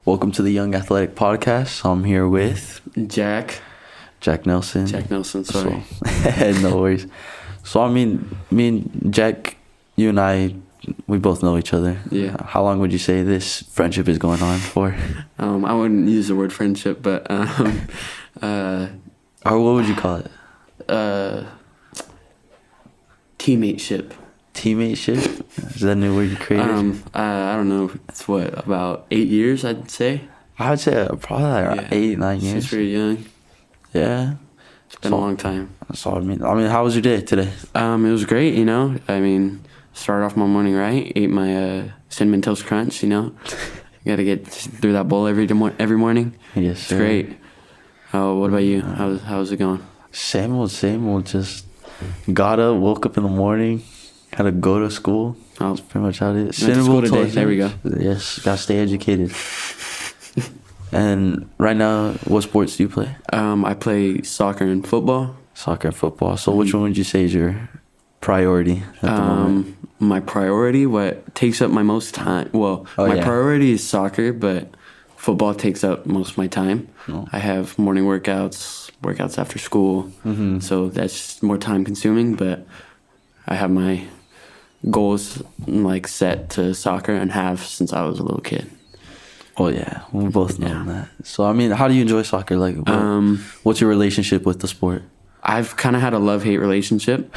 Welcome to the Young Athletic Podcast. I'm here with Jack Nelson. Sorry. No worries. So, I mean, me and Jack, you and I, we both know each other. Yeah. How long would you say this friendship is going on for? I wouldn't use the word friendship, but Or what would you call it? Teammateship. Teammateship? Is that a new word you created? I don't know. It's about 8 years, I'd say. I would say probably like 8, 9 years. She's pretty young. Yeah. It's been a long time. That's all I mean. How was your day today? It was great, started off my morning right, ate my Cinnamon Toast Crunch, Got to get through that bowl every morning. Yes, It's sir. great. What about you? How's it going? Same old. Just got up, woke up in the morning, had to go to school. That's pretty much how it is. Went to school today. There we go. Yes, gotta stay educated. And right now, what sports do you play? I play soccer and football. Soccer and football. So which one would you say is your priority at the moment? My priority, what takes up my most time? Well, priority is soccer, but football takes up most of my time. Oh. I have morning workouts after school, so that's more time consuming. But I have my goals set to soccer and have since I was a little kid. Oh yeah, we both know that. So how do you enjoy soccer? What's your relationship with the sport? I've kind of had a love-hate relationship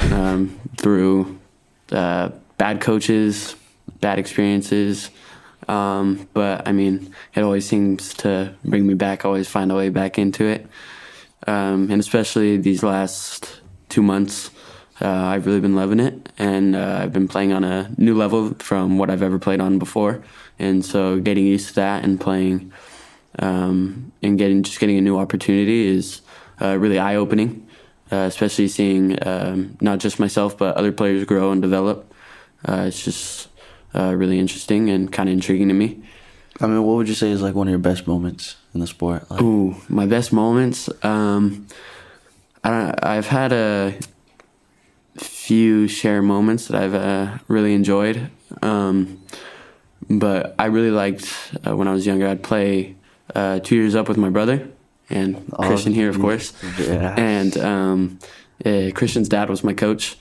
through bad coaches, bad experiences. But it always seems to bring me back. I always find a way back into it. And especially these last 2 months, I've really been loving it. And I've been playing on a new level from what I've ever played on before. And so getting used to that and playing and getting a new opportunity is really eye-opening, especially seeing not just myself but other players grow and develop. It's just really interesting and kind of intriguing to me. What would you say is one of your best moments in the sport? My best moments. I've had a few share moments that I've really enjoyed. But I really liked when I was younger. I'd play 2 years up with my brother and Christian here, of course. Yeah. And Christian's dad was my coach.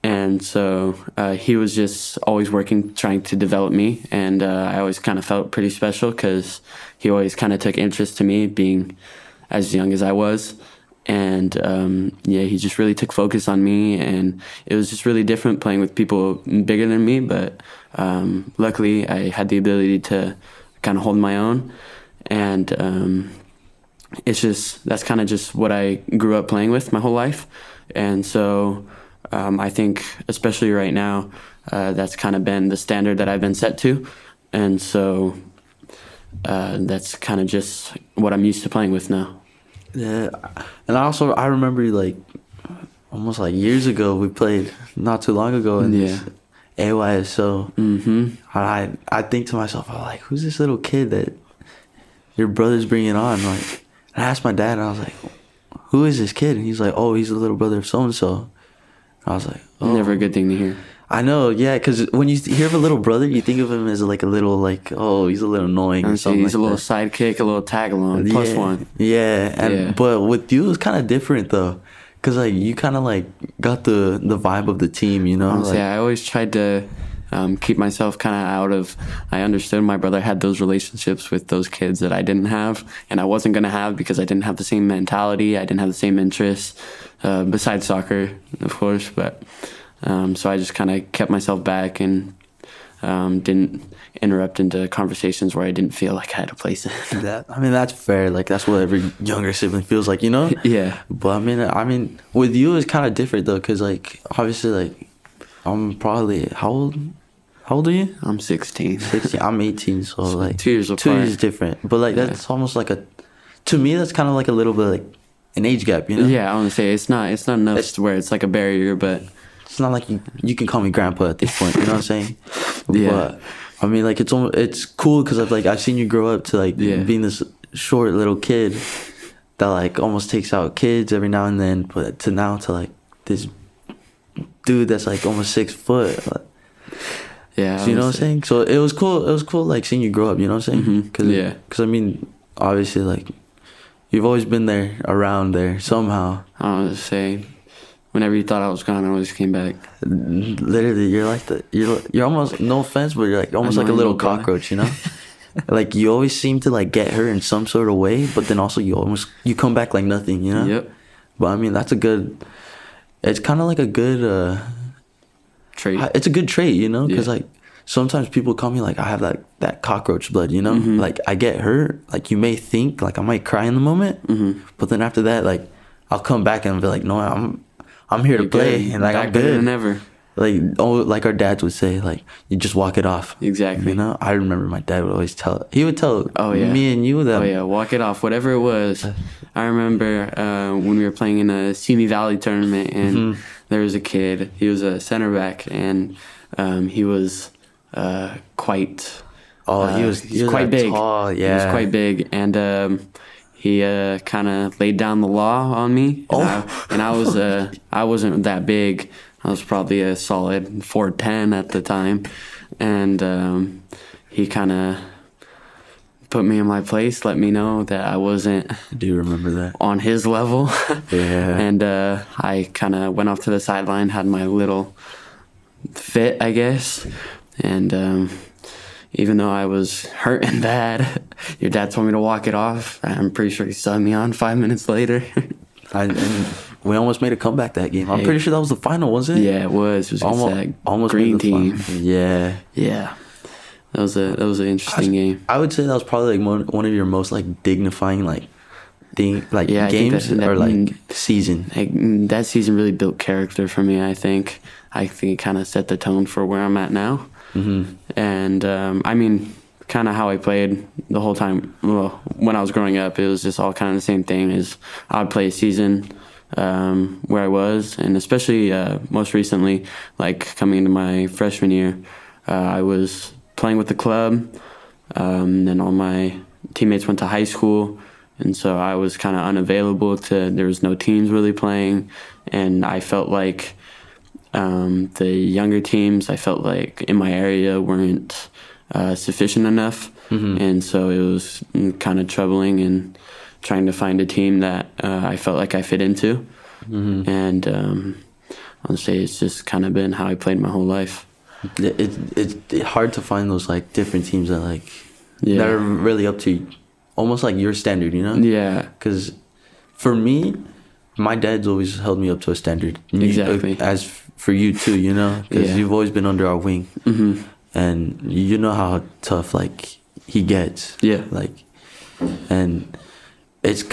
And so he was just always working, trying to develop me. And I always kind of felt pretty special because he always kind of took interest to me being as young as I was. And he just really took focus on me. And it was just really different playing with people bigger than me. But luckily, I had the ability to kind of hold my own. And that's kind of just what I grew up playing with my whole life. And so I think, especially right now, that's kind of been the standard that I've been set to. And so that's kind of just what I'm used to playing with now. Yeah. And I remember almost years ago, we played not too long ago in this AYSO. And I think to myself, I'm like, who's this little kid that your brother's bringing on? And I asked my dad, and I was like, who is this kid? And he's like, oh, he's the little brother of so-and-so. I was like, oh. Never a good thing to hear. I know, yeah, because when you hear of a little brother, you think of him as a little, oh, he's a little annoying or something. He's a little sidekick, a little tag-along, plus one. Yeah, but with you, it's kind of different, though, because, you kind of, got the vibe of the team, Honestly, I always tried to keep myself kind of out of... I understood my brother had those relationships with those kids that I didn't have, and I wasn't going to have because I didn't have the same mentality, I didn't have the same interests, besides soccer, of course, but... So I just kind of kept myself back and didn't interrupt into conversations where I didn't feel like I had a place in. That's fair. That's what every younger sibling feels like, Yeah. But with you, it's kind of different though, because obviously, I'm probably how old are you? I'm 16. 16. I'm 18, so 2 years apart. 2 years different. But that's almost to me, that's kind of a little bit an age gap, Yeah, I want to say it's not enough to where it's a barrier, but. It's not like you can call me grandpa at this point, you know what I'm saying? Yeah. But it's cool because I've seen you grow up to being this short little kid that almost takes out kids every now and then, but to this dude that's almost 6 foot. Yeah. So, you know what I'm saying? So it was cool. It was cool, like seeing you grow up. You know what I'm saying? Because I mean, obviously, like you've always been there, around there somehow. I was saying, whenever you thought I was gone, I always came back. Literally, you're like you're almost, no offense, but you're like almost like a little cockroach, you know? Like you always seem to like get hurt in some sort of way, but then also you come back like nothing, you know? Yep. But I mean, it's kind of like a good trait. It's a good trait, you know? Because like sometimes people call me like I have that cockroach blood, you know? Like I get hurt, like you may think like I might cry in the moment, but then after that, like I'll come back and be like, no, I'm here to play, good. And like back I'm good. better than ever. Like our dads would say, like you just walk it off. Exactly. You know, I remember my dad would always tell me and you that. Oh yeah, walk it off, whatever it was. I remember when we were playing in a Simi Valley tournament, and there was a kid. He was a center back, and he was quite. He was quite big. Tall, yeah. He was quite big, and he kind of laid down the law on me. And I wasn't that big. I was probably a solid 4'10" at the time, and he kind of put me in my place, let me know that I wasn't. I do remember that. On his level. Yeah. And I kind of went off to the sideline, had my little fit, I guess, and even though I was hurt and bad, your dad told me to walk it off. I'm pretty sure he subbed me on 5 minutes later. And we almost made a comeback that game. I'm pretty sure that was the final, wasn't it? Yeah, it was. It was almost green team. Final. Yeah. Yeah. That was an interesting game. I would say that was probably like one of your most like dignifying games or like season. Like, that season really built character for me. I think it kind of set the tone for where I'm at now. And I mean, kind of how I played the whole time. Well, when I was growing up, it was just all kind of the same thing. Is I would play a season where I was, and especially most recently, like coming into my freshman year, I was playing with the club. Then all my teammates went to high school, and so I was kind of unavailable there was no teams really playing, and I felt like the younger teams, I felt like in my area weren't sufficient enough, and so it was kind of troubling and trying to find a team that I felt like I fit into, and I'll say it's just kind of been how I played my whole life. It's hard to find those like different teams that that are really up to almost like your standard, you know? Yeah. Because for me, my dad's always held me up to a standard. Exactly. As for you too, you know? Because you've always been under our wing. And you know how tough like he gets. Yeah. Like, and it's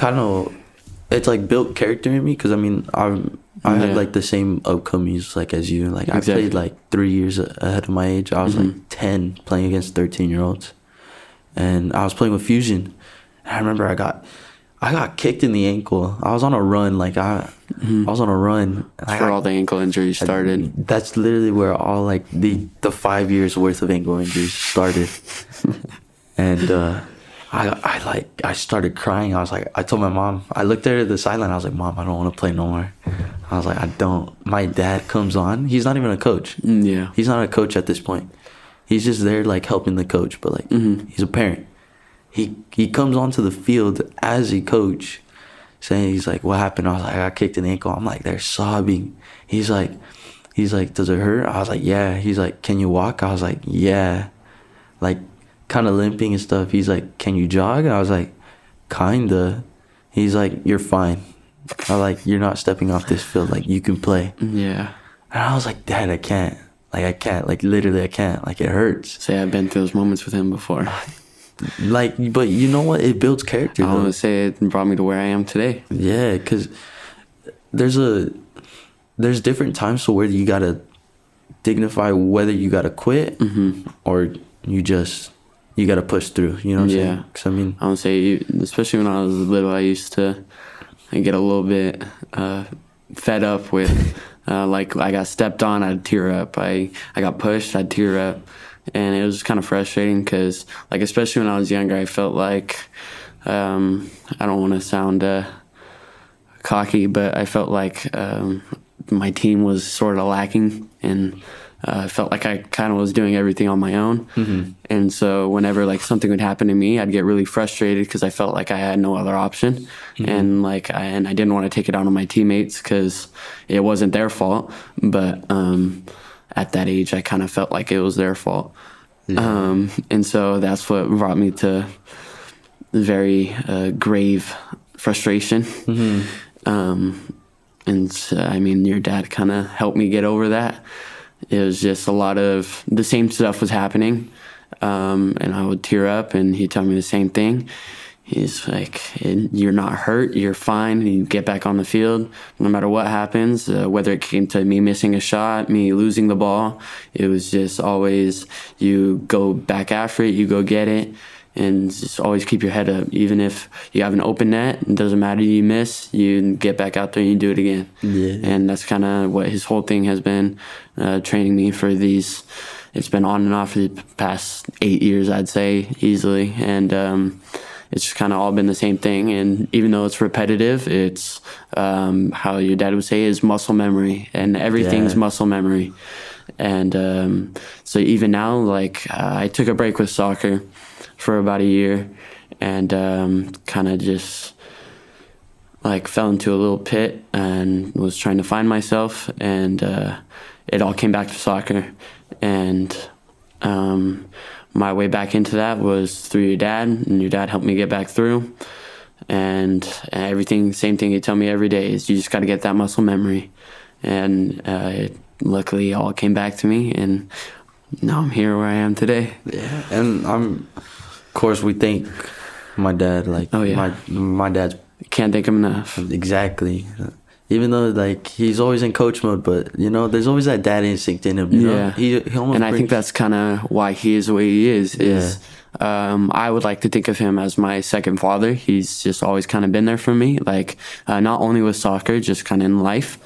like built character in me, because I mean I had like the same upcomings like as you. Like I played like 3 years ahead of my age. I was like 10 playing against 13-year-olds, and I was playing with Fusion. And I remember I got kicked in the ankle. I was on a run. Like I was on a run. That's where all the ankle injuries started. That's literally where all like the 5 years worth of ankle injuries started. And I started crying. I told my mom. I looked at her at the sideline. I was like, Mom, I don't want to play no more. I was like, I don't. My dad comes on. He's not even a coach. Yeah. He's not a coach at this point. He's just there like helping the coach, but like he's a parent. He comes onto the field as a coach, saying, he's like, what happened? I was like, I got kicked in the ankle. I'm like, they're sobbing. He's like, does it hurt? I was like, yeah. He's like, can you walk? I was like, yeah. Like, kind of limping and stuff. He's like, can you jog? I was like, kinda. He's like, you're fine. I was like, you're not stepping off this field. Like, you can play. Yeah. And I was like, Dad, I can't. Like, I can't. Like, literally, I can't. Like, it hurts. Say, I've been through those moments with him before. Like, but you know what? It builds character. I want to say it brought me to where I am today. Yeah, because there's different times to where you gotta dignify whether you gotta quit or you gotta push through. You know what I'm saying? Because I mean, I would say, especially when I was little, I used to get a little bit fed up with like I got stepped on, I'd tear up. I got pushed, I'd tear up. And it was kind of frustrating because, like, especially when I was younger, I felt like, I don't want to sound cocky, but I felt like my team was sort of lacking in I felt like I kind of was doing everything on my own. And so whenever like something would happen to me, I'd get really frustrated because I felt like I had no other option. And like I didn't want to take it out on my teammates because it wasn't their fault. But at that age, I kind of felt like it was their fault. And so that's what brought me to very grave frustration. And so, I mean, your dad kind of helped me get over that. It was just a lot of the same stuff was happening. And I would tear up and he'd tell me the same thing. He's like, you're not hurt, you're fine, you get back on the field no matter what happens, whether it came to me missing a shot, me losing the ball. It was just always, you go back after it, you go get it, and just always keep your head up. Even if you have an open net, it doesn't matter, you miss, you get back out there and you do it again. And that's kind of what his whole thing has been, training me for these. It's been on and off for the past 8 years, I'd say, easily. And it's just kind of all been the same thing. And even though it's repetitive, it's how your dad would say is muscle memory, and everything's muscle memory. And so even now, like I took a break with soccer for about a year, and kind of just like fell into a little pit and was trying to find myself, and it all came back to soccer. And my way back into that was through your dad, and your dad helped me get back through. And everything, same thing you tell me every day is you just got to get that muscle memory. And it luckily all came back to me, and now I'm here where I am today. Yeah, and of course, we thank my dad. Like, my dad's. Can't thank him enough. Exactly. Even though, like, he's always in coach mode, but, you know, there's always that dad instinct in him, you know? He almost I think that's kind of why he is the way he is. I would like to think of him as my second father. He's just always kind of been there for me, like, not only with soccer, just kind of in life.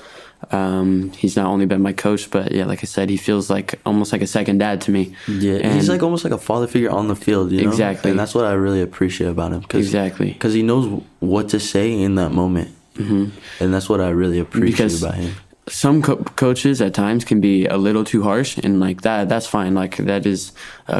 He's not only been my coach, but, yeah, like I said, he feels like almost like a second dad to me. Yeah, and he's like almost like a father figure on the field, you know? Exactly. And that's what I really appreciate about him. Exactly. Because he knows what to say in that moment. And that's what I really appreciate about him. Some coaches at times can be a little too harsh, and like that's fine. Like that is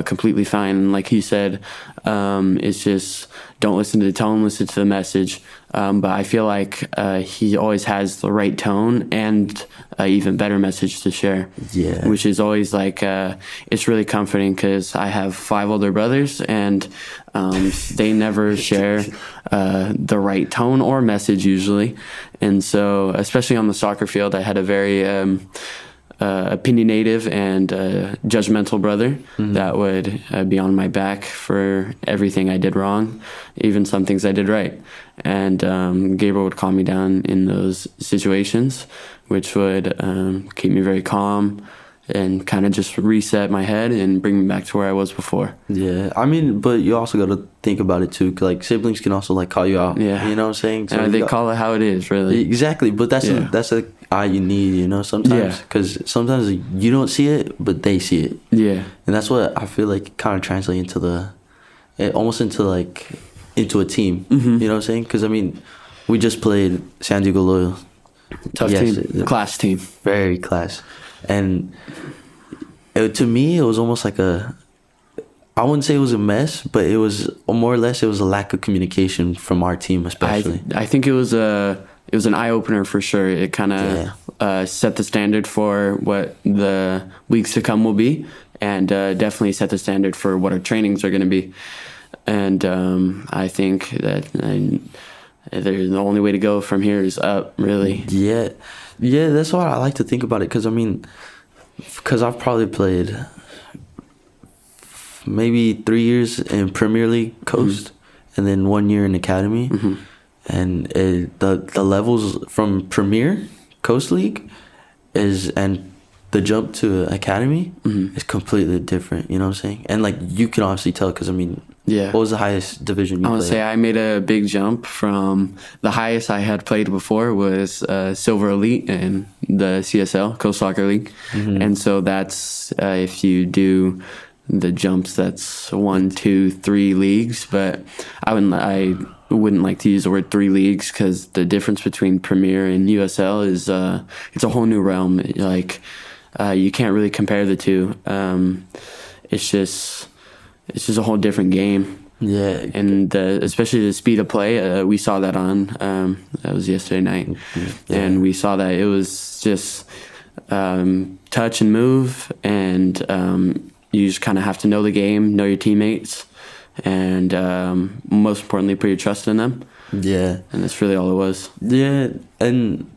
completely fine. And like he said, it's just don't listen to the tone, listen to the message. But I feel like he always has the right tone and even better message to share. Yeah, which is always like it's really comforting because I have 5 older brothers, and they never share the right tone or message usually. And so, especially on the soccer field, I had a very opinionative and judgmental brother that would be on my back for everything I did wrong, even some things I did right. And Gabriel would calm me down in those situations, which would keep me very calm and kind of just reset my head and bring me back to where I was before. Yeah, I mean, but you also got to think about it too. 'Cause, like, siblings can also like call you out. Yeah, you know what I'm saying? So they call it how it is, really. Exactly, but that's the eye you need, you know. Sometimes, because sometimes you don't see it, but they see it. Yeah, and that's what I feel like kind of translate into into a team. You know what I'm saying? Because I mean, we just played San Diego Loyal. Tough team, class team, very class. And to me, it was almost like I wouldn't say it was a mess, but it was more or less, it was a lack of communication from our team, especially. I think it was an eye opener for sure. It kind of set the standard for what the weeks to come will be, and definitely set the standard for what our trainings are going to be. And I think that the only way to go from here is up, really. Yeah, that's why I like to think about it, because, I mean, because I've probably played maybe 3 years in Premier League Coast and then 1 year in Academy. And the levels from Premier Coast League and the jump to Academy is completely different, you know what I'm saying? And, like, you can obviously tell because, I mean, what was the highest division you played? I would say I made a big jump from the highest I had played before was Silver Elite in the CSL, Coast Soccer League. And so that's, if you do the jumps, that's 1, 2, 3 leagues. But I wouldn't like to use the word 3 leagues because the difference between Premier and USL is it's a whole new realm. Like, you can't really compare the two. It's just a whole different game. Yeah, and especially the speed of play, we saw that on that was yesterday night, and we saw that it was just touch and move, and you just kind of have to know the game, know your teammates, and most importantly, put your trust in them. Yeah, and that's really all it was. Yeah, and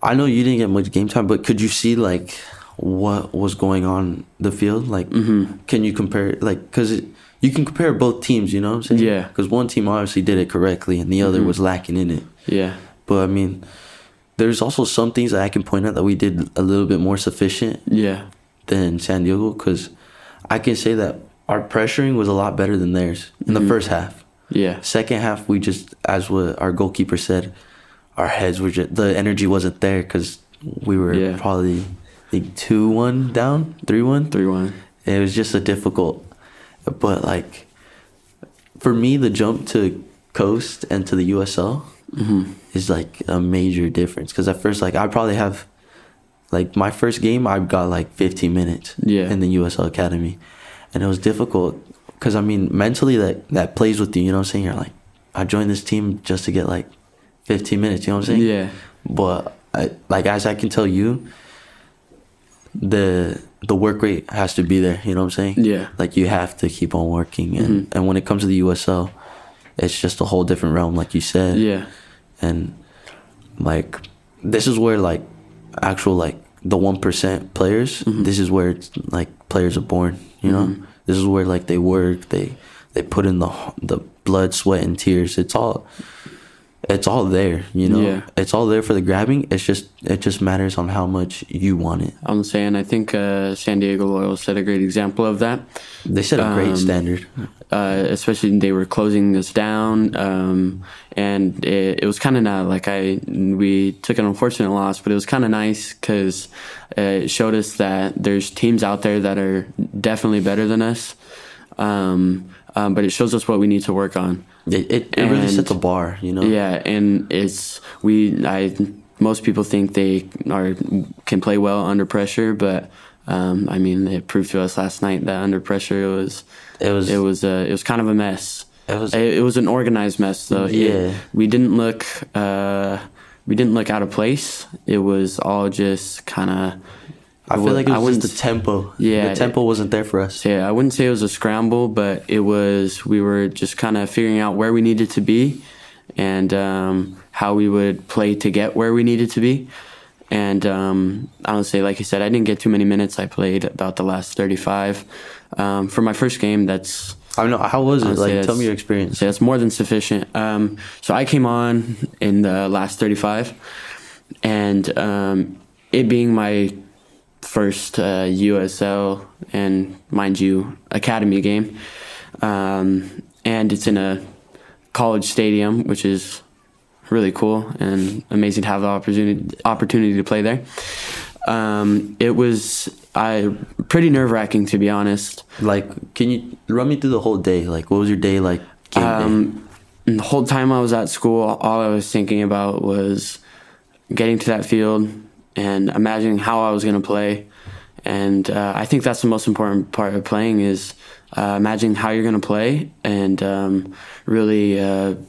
I know you didn't get much game time, but could you see like what was going on the field? Like, can you compare it? Like, because you can compare both teams, you know what I'm saying? Yeah. Because one team obviously did it correctly, and the other was lacking in it. Yeah. But I mean, there's also some things that I can point out that we did a little bit more sufficient. Yeah. Than San Diego, because I can say that our pressuring was a lot better than theirs in the first half. Yeah. Second half, we just, as what our goalkeeper said, our heads were just, the energy wasn't there because we were probably like 2-1 down, 3-1. 3-1. It was just a difficult, but like for me, the jump to Coast and to the USL is like a major difference. Because at first, like I probably have, like my first game, I got like 15 minutes in the USL Academy, and it was difficult. Because, I mean, mentally that plays with you, you know what I'm saying? You're like, I joined this team just to get, like, 15 minutes, you know what I'm saying? Yeah. But, as I can tell you, the work rate has to be there, you know what I'm saying? Yeah. Like, you have to keep on working. And when it comes to the USL, it's just a whole different realm, like you said. Yeah. And, like, this is where, like, actual, like, the 1% players, this is where, it's, like, players are born, you know? This is where like they work, they put in the blood, sweat, and tears. It's all there, you know. Yeah. It's all there for the grabbing. It just matters on how much you want it. I'm saying I think San Diego Loyal set a great example of that. They set a great standard. Especially they were closing us down, and it was kind of not like we took an unfortunate loss, but it was kind of nice because it showed us that there's teams out there that are definitely better than us, but it shows us what we need to work on. It really sets a bar, you know. Yeah, and most people think they can play well under pressure, but I mean, it proved to us last night that under pressure it was kind of a mess. It was an organized mess, though. Yeah, we didn't look out of place. It was all just kind of. I feel like it was just the tempo. Yeah, the tempo wasn't there for us. Yeah, I wouldn't say it was a scramble, but it was. We were just kind of figuring out where we needed to be, and how we would play to get where we needed to be. And honestly, like I said, I didn't get too many minutes. I played about the last 35. For my first game, that's... I don't know. How was it? Like, tell me your experience. Yeah, it's more than sufficient. So I came on in the last 35, and it being my first USL and, mind you, academy game, and it's in a college stadium, which is really cool and amazing to have the opportunity to play there. It was pretty nerve-wracking, to be honest. Like, can you run me through the whole day? Like, what was your day like? The whole time I was at school, all I was thinking about was getting to that field and imagining how I was going to play. And I think that's the most important part of playing is imagining how you're going to play and really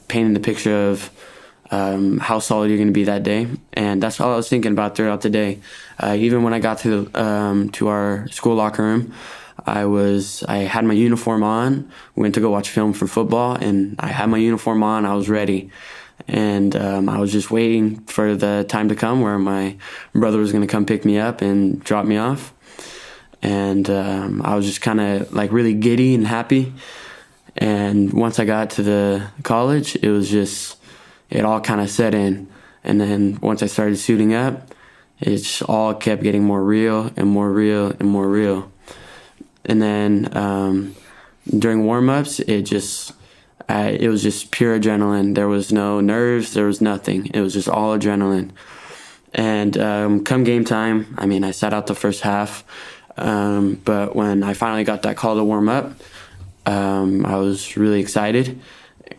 painting the picture of how solid you're going to be that day. And that's all I was thinking about throughout the day. Even when I got to our school locker room, I had my uniform on, went to go watch film for football, and I had my uniform on, I was ready. And I was just waiting for the time to come where my brother was going to come pick me up and drop me off. And I was just kind of like really giddy and happy. And once I got to the college, it was just, it all kind of set in. And then once I started suiting up, it all kept getting more real and more real and more real. And then during warm-ups, it was just pure adrenaline. There was no nerves. There was nothing. It was just all adrenaline. And come game time, I mean, I sat out the first half. But when I finally got that call to warm up, I was really excited.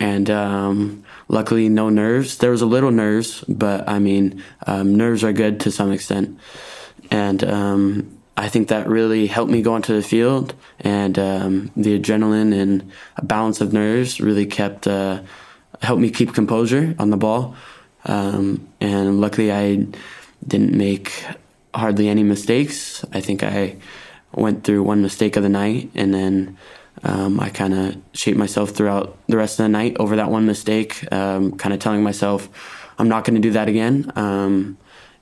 And luckily, no nerves. There was a little nerves, but I mean, nerves are good to some extent. And I think that really helped me go onto the field, and the adrenaline and a balance of nerves really helped me keep composure on the ball. And luckily I didn't make hardly any mistakes. I think I went through one mistake of the night, and then I kind of shaped myself throughout the rest of the night over that one mistake, kind of telling myself I'm not going to do that again.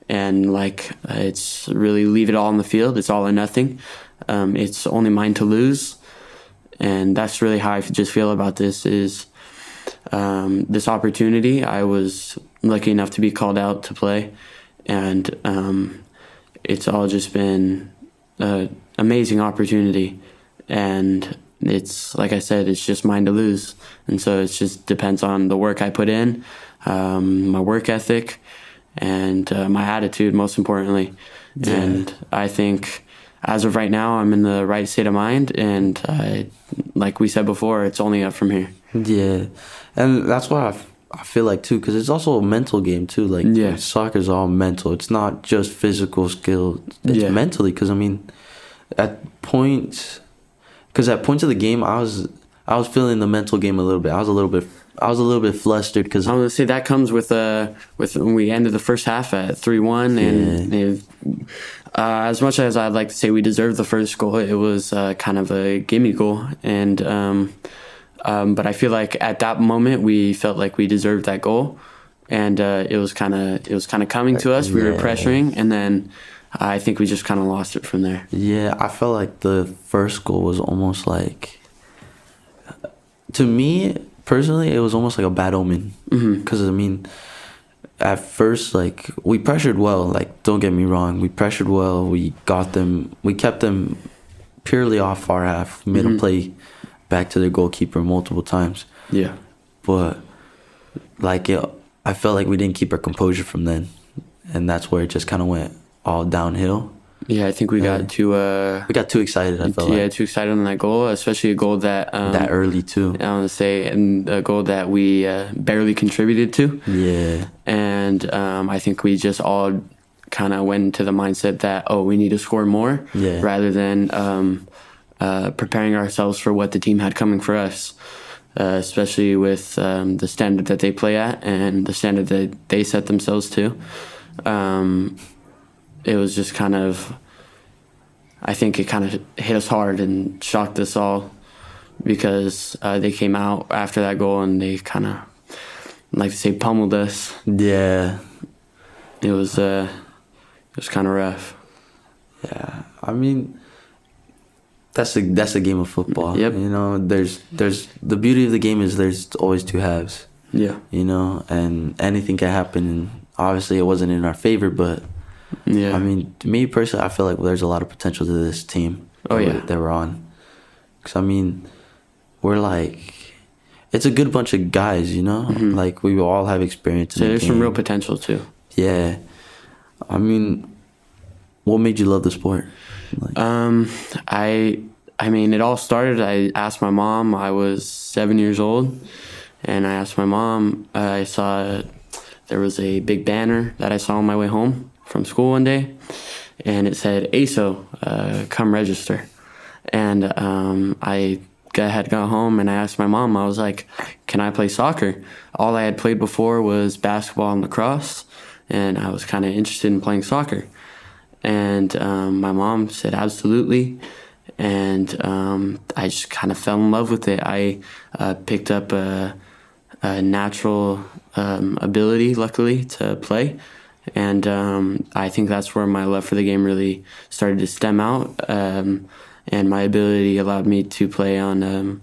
And like, it's really leave it all on the field. It's all or nothing. It's only mine to lose. And that's really how I just feel about this is this opportunity. I was lucky enough to be called out to play. And it's all just been an amazing opportunity. And it's, like I said, it's just mine to lose. And so it just depends on the work I put in, my work ethic, and my attitude, most importantly. Yeah. And I think as of right now, I'm in the right state of mind, and like we said before, it's only up from here. Yeah, and that's what I feel like too, because it's also a mental game too. Like, yeah, soccer's all mental. It's not just physical skill. It's mentally, because I mean, at points of the game, I was feeling the mental game a little bit. I was a little bit flustered because I was gonna say that comes with when we ended the first half at 3-1, and as much as I'd like to say we deserved the first goal, it was kind of a gimme goal, and but I feel like at that moment we felt like we deserved that goal, and it was kind of coming to us. We were pressuring, and then I think we just kind of lost it from there. Yeah, I felt like the first goal was almost like, to me personally, it was almost like a bad omen. Because, I mean, at first, like, we pressured well. Like, don't get me wrong. We pressured well. We got them. We kept them purely off our half. Made them play back to their goalkeeper multiple times. Yeah. But, like, I felt like we didn't keep our composure from then. And that's where it just kind of went all downhill. Yeah, I think we got too excited. I felt like too excited on that goal, especially a goal that that early too. I want to say, and a goal that we barely contributed to. Yeah, and I think we just all kind of went into the mindset that we need to score more, rather than preparing ourselves for what the team had coming for us, especially with the standard that they play at and the standard that they set themselves to. It was just kind of, I think it kind of hit us hard and shocked us all, because they came out after that goal and they kind of, like to say, pummeled us. Yeah. It was kind of rough. Yeah. I mean, that's a game of football. Yep. You know, there's the beauty of the game is there's always two halves. Yeah. You know, and anything can happen. And obviously it wasn't in our favor, but yeah, I mean, to me personally, I feel like there's a lot of potential to this team. That we're on. Because, I mean, we're like, it's a good bunch of guys, you know? Like, we all have experience in the there's game. Some real potential, too. Yeah. I mean, what made you love the sport? Like, I mean, it all started, I asked my mom. I was 7 years old, and I asked my mom. I saw there was a big banner that I saw on my way home from school one day, and it said AYSO, come register. And I had gone home and I asked my mom, I was like, can I play soccer? All I had played before was basketball and lacrosse, and I was kind of interested in playing soccer. And my mom said absolutely, and I just kind of fell in love with it. I picked up a natural ability, luckily, to play. And I think that's where my love for the game really started to stem out. And my ability allowed me to play on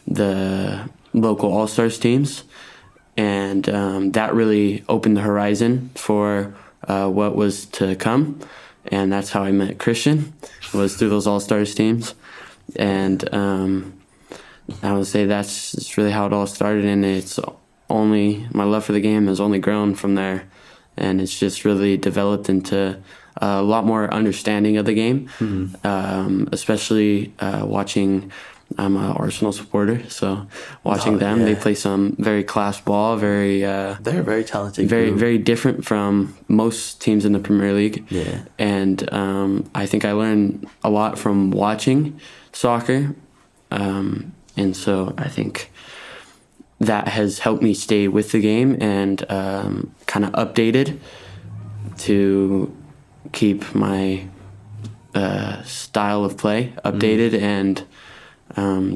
the local All-Stars teams. And that really opened the horizon for what was to come. And that's how I met Christian, was through those All-Stars teams. And I would say that's really how it all started. And my love for the game has only grown from there. And it's just really developed into a lot more understanding of the game, especially watching I'm an Arsenal supporter, so watching them, they play some very class ball, they're a very talented very group. very different from most teams in the Premier League. Yeah. And I think I learned a lot from watching soccer, and so I think that has helped me stay with the game and kind of updated to keep my style of play updated and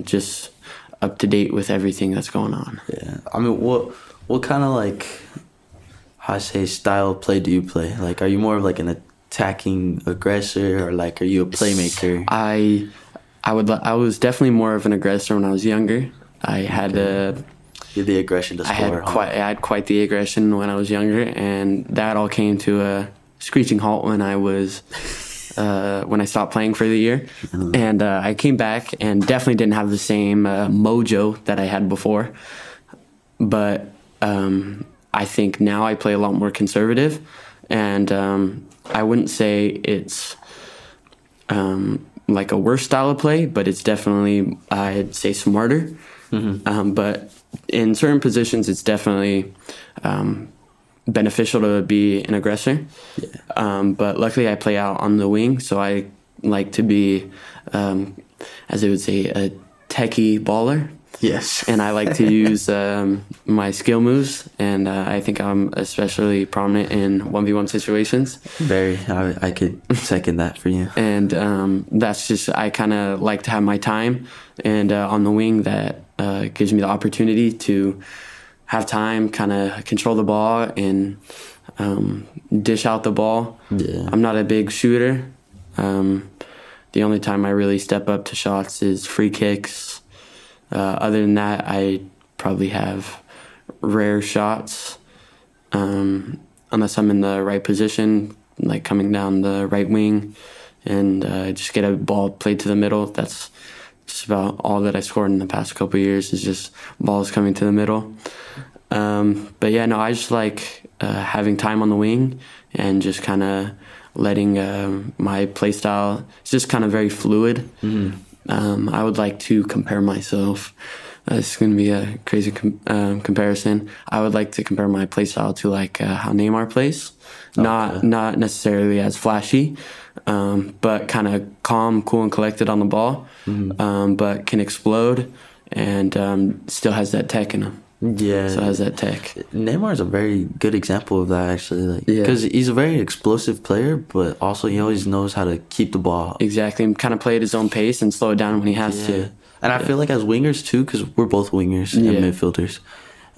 just up to date with everything that's going on. Yeah. I mean, what kind of like, how I say, style of play do you play? Like, are you more of like an attacking aggressor, or like, are you a playmaker? I was definitely more of an aggressor when I was younger. I had the aggression to score. I had quite the aggression when I was younger, and that all came to a screeching halt when I was when I stopped playing for the year. And I came back and definitely didn't have the same mojo that I had before. But I think now I play a lot more conservative, and I wouldn't say it's like a worse style of play, but it's definitely, I'd say, smarter. But in certain positions, it's definitely beneficial to be an aggressor. But luckily I play out on the wing, so I like to be, as they would say, a techie baller. Yes. And I like to use my skill moves, and I think I'm especially prominent in 1v1 situations. Very. I could second that for you. And that's just, I kind of like to have my time, and on the wing that gives me the opportunity to have time, kind of control the ball and dish out the ball. Yeah. I'm not a big shooter. The only time I really step up to shots is free kicks. Other than that, I probably have rare shots, unless I'm in the right position, like coming down the right wing, and just get a ball played to the middle. That's just about all that I scored in the past couple of years, is just balls coming to the middle. But yeah, no, I just like having time on the wing and just kind of letting my play style, it's just kind of very fluid. I would like to compare myself. This is going to be a crazy comparison. I would like to compare my play style to like how Neymar plays. Not necessarily as flashy, but kind of calm, cool, and collected on the ball, but can explode and still has that tech in him. Yeah. So has that tech. Neymar is a very good example of that, actually. Because he's a very explosive player, but also he always knows how to keep the ball. Exactly. Kind of play at his own pace and slow it down when he has to. And I feel like as wingers, too, because we're both wingers and midfielders.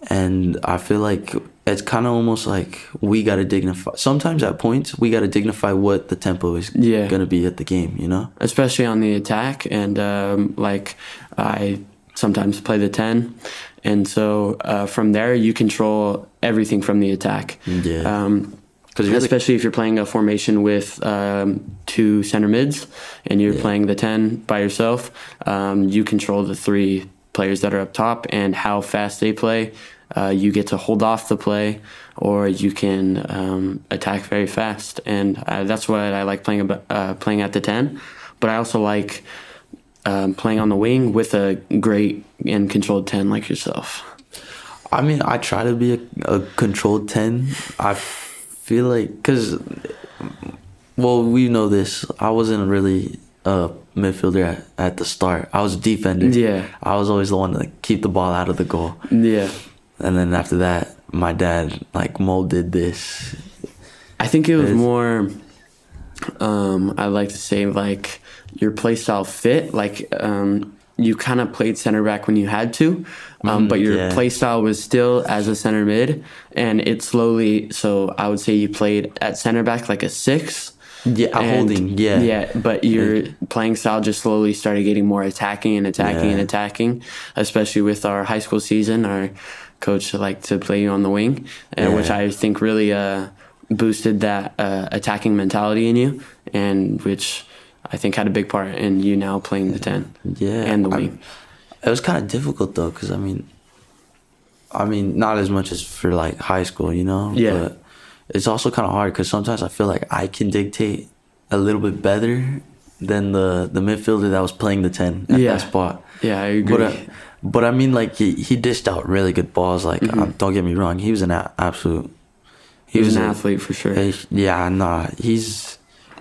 And I feel like it's kind of almost like we got to dignify. Sometimes at points, we got to dignify what the tempo is going to be at the game, you know? Especially on the attack. And like I sometimes play the 10. And so from there, you control everything from the attack. Especially if you're playing a formation with two center mids and you're playing the 10 by yourself, you control the three players that are up top and how fast they play. You get to hold off the play, or you can attack very fast. And that's what I like playing at the 10. But I also like playing on the wing with a great and controlled 10 like yourself. I mean, I try to be a controlled 10. I feel like, because, well, we know this. I wasn't really a midfielder at the start. I was a defender. Yeah. I was always the one to keep the ball out of the goal. Yeah. And then after that, my dad, like, molded this. I think it was more, I like to say, like, your play style fit. Like, you kind of played center back when you had to, but your play style was still as a center mid, and it slowly, so I would say you played at center back like a 6. Yeah, holding, yeah. Yeah, but your playing style just slowly started getting more attacking and attacking, especially with our high school season. Our coach liked to play you on the wing, which I think really boosted that attacking mentality in you, and which I think had a big part in you now playing the 10 and the wing. It was kind of difficult, though, because, I mean, not as much as for, like, high school, you know? Yeah. But it's also kind of hard because sometimes I feel like I can dictate a little bit better than the midfielder that was playing the 10 at that spot. Yeah, I agree. But I mean, like, he dished out really good balls. Like, don't get me wrong, he was an absolute. He was an athlete for sure. Yeah, nah,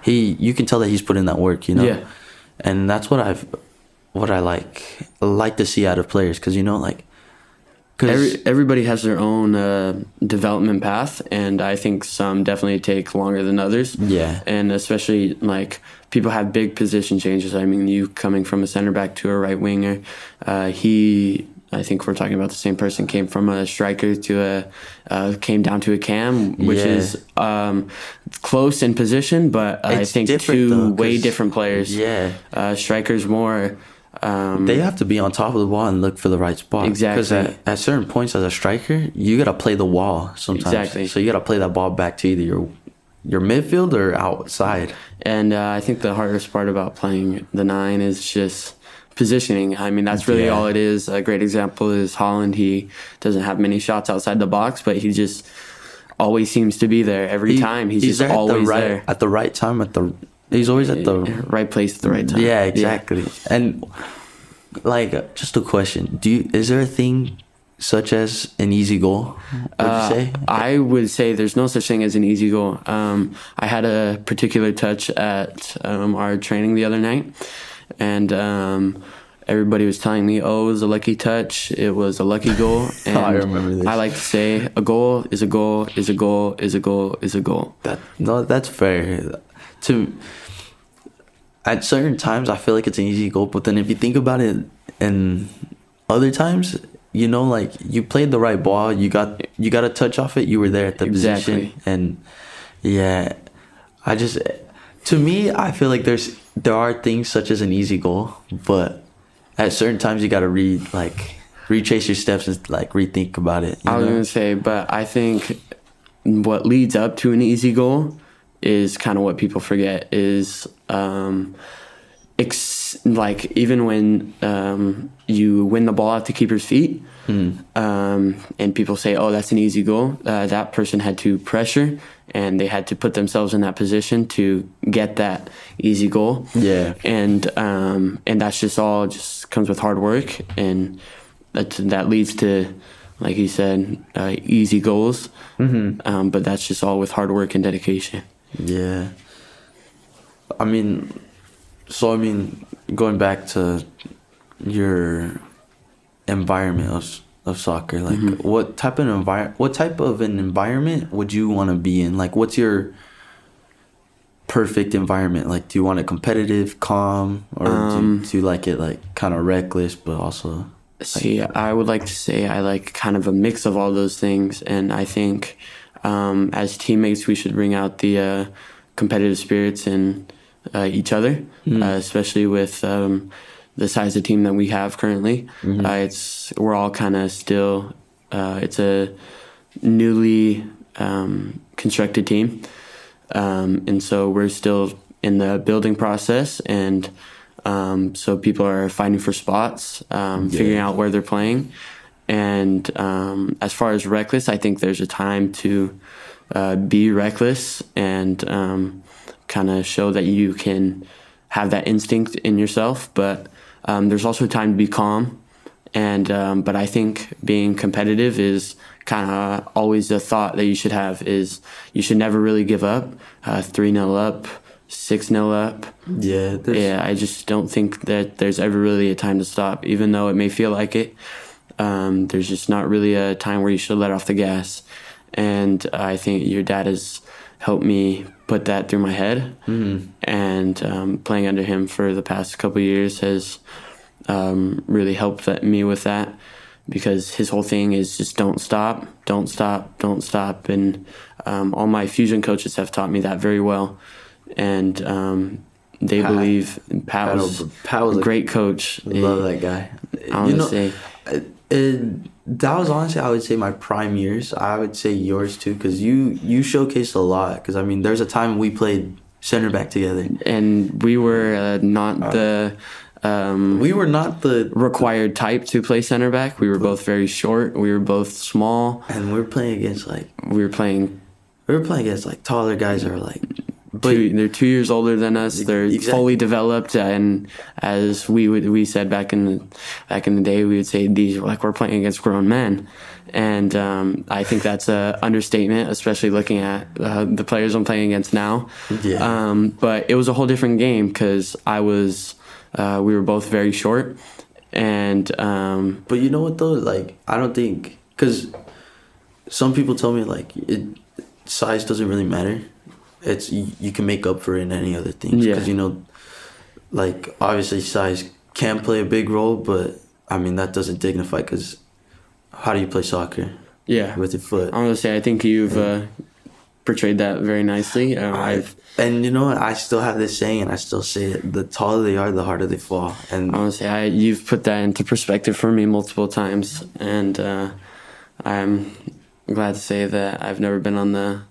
you can tell that he's put in that work, you know. Yeah. And that's what I like to see out of players, because, you know, like, everybody has their own development path, and I think some definitely take longer than others. Yeah. And especially, like, people have big position changes. I mean, you coming from a center back to a right winger, I think we're talking about the same person, came from a striker to came down to a cam, which is close in position, but I think two way different players. Yeah. Strikers more. They have to be on top of the wall and look for the right spot. Exactly. Because at certain points as a striker, you got to play the wall sometimes. Exactly. So you got to play that ball back to either your midfield or outside. And I think the hardest part about playing the 9 is just positioning. I mean, that's really all it is. A great example is Holland. He doesn't have many shots outside the box, but he just always seems to be there every time. He's just always there. At the right time, he's always at the right place at the right time. Yeah, exactly. Yeah. And, like, just a question. Is there a thing such as an easy goal, would you say? I would say there's no such thing as an easy goal. I had a particular touch at our training the other night, and everybody was telling me, oh, it was a lucky touch, it was a lucky goal. And I remember this. I like to say a goal is a goal is a goal is a goal is a goal. That's fair. At certain times, I feel like it's an easy goal, but then if you think about it, and other times, you know, like, you played the right ball, you got a touch off it, you were there at the position, and to me, I feel like there are things such as an easy goal, but at certain times you got to retrace your steps and, like, rethink about it. I was gonna say, but I think what leads up to an easy goal is kind of what people forget is like, even when you win the ball at the keeper's feet, and people say, oh, that's an easy goal, that person had to pressure and they had to put themselves in that position to get that easy goal. Yeah. And that's just comes with hard work, and that leads to, like you said, easy goals. But that's just all with hard work and dedication. Yeah. I mean, going back to your environment of soccer, like, what type of an environment would you want to be in? Like, what's your perfect environment? Like, do you want it competitive, calm, or do you like it, like, kind of reckless, but also? See, I would like to say I like kind of a mix of all those things, and I think as teammates we should bring out the competitive spirits in each other, especially with the size of team that we have currently. We're all kind of still, it's a newly constructed team, and so we're still in the building process, and so people are fighting for spots, figuring out where they're playing. And as far as reckless, I think there's a time to be reckless and kind of show that you can have that instinct in yourself, but there's also time to be calm. And but I think being competitive is kind of always a thought that you should have, is you should never really give up. 3-0 up, 6-0 up. Yeah, I just don't think that there's ever really a time to stop, even though it may feel like it. There's just not really a time where you should let off the gas. And I think your dad has helped me put that through my head. And playing under him for the past couple of years has really helped me with that, because his whole thing is just don't stop, don't stop, don't stop. And all my fusion coaches have taught me that very well. And they believe Pat was a great coach. Love that guy. Honestly. That was honestly, I would say, my prime years. I would say yours too, because you showcased a lot. Because, I mean, there's a time we played center back together, and we were not the required type to play center back. We were both very short. We were both small, and we were playing against taller guys that are like they're 2 years older than us. They're fully developed, and as we said back in the day, we would say these like we're playing against grown men, and I think that's a understatement, especially looking at the players I'm playing against now. Yeah. But it was a whole different game because we were both very short, and but you know what though, like I don't think, because some people tell me like size doesn't really matter. It's you can make up for it in any other things, because like obviously size can play a big role, but I mean that doesn't dignify, because how do you play soccer? Yeah, with your foot. I'm gonna say I think you've portrayed that very nicely. And you know what? I still have this saying, and I still say it: the taller they are, the harder they fall. And honestly, you've put that into perspective for me multiple times, and I'm glad to say that I've never been on the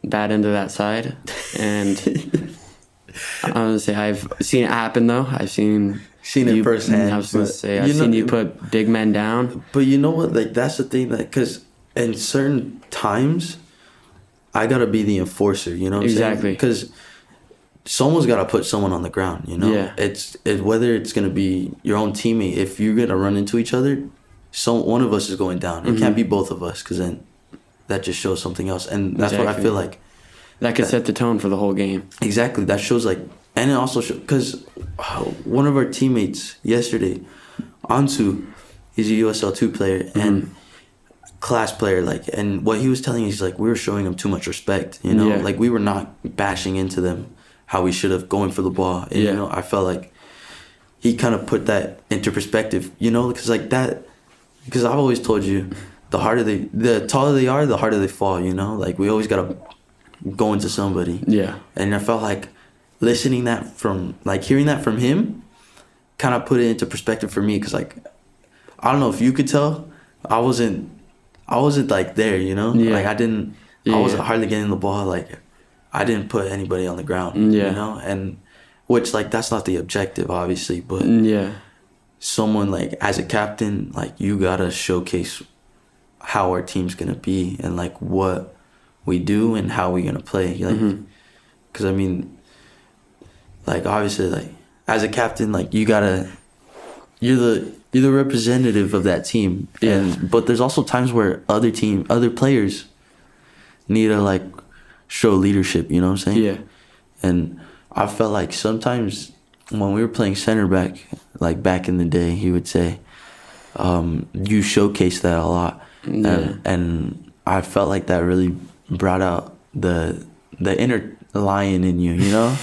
bad end of that side. And I'm gonna say I've seen it happen though. I've seen it firsthand. I was gonna say I've seen you put big men down. But you know what? Like that's the thing, that because in certain times, I gotta be the enforcer. You know what I'm saying? Exactly. Because someone's gotta put someone on the ground. You know. Yeah. It's whether it's gonna be your own teammate. If you're gonna run into each other, one of us is going down. It can't be both of us, because then that just shows something else. And that's what I feel like. That could set the tone for the whole game. Exactly. That shows like, and it also shows, because one of our teammates yesterday, Ansu, he's a USL 2 player and class player. Like, and what he was telling me, he's like, we were showing him too much respect. You know, like we were not bashing into them how we should have, going for the ball. And, you know, I felt like he kind of put that into perspective. You know, because like that, because I've always told you, the taller they are, the harder they fall. You know, like we always gotta go into somebody. Yeah. And I felt like hearing that from him kind of put it into perspective for me, because like I don't know if you could tell, I wasn't like there, you know. Like I wasn't hardly getting the ball. Like I didn't put anybody on the ground. You know, and which like that's not the objective, obviously, but someone like as a captain, like you gotta showcase how our team's gonna be and like what we do and how we gonna play. Like, because I mean, like obviously, like as a captain, like you're the representative of that team. But there's also times where other players need to like show leadership. You know what I'm saying? Yeah. And I felt like sometimes when we were playing center back, like back in the day, he would say, you showcase that a lot. And I felt like that really brought out the inner lion in you, you know?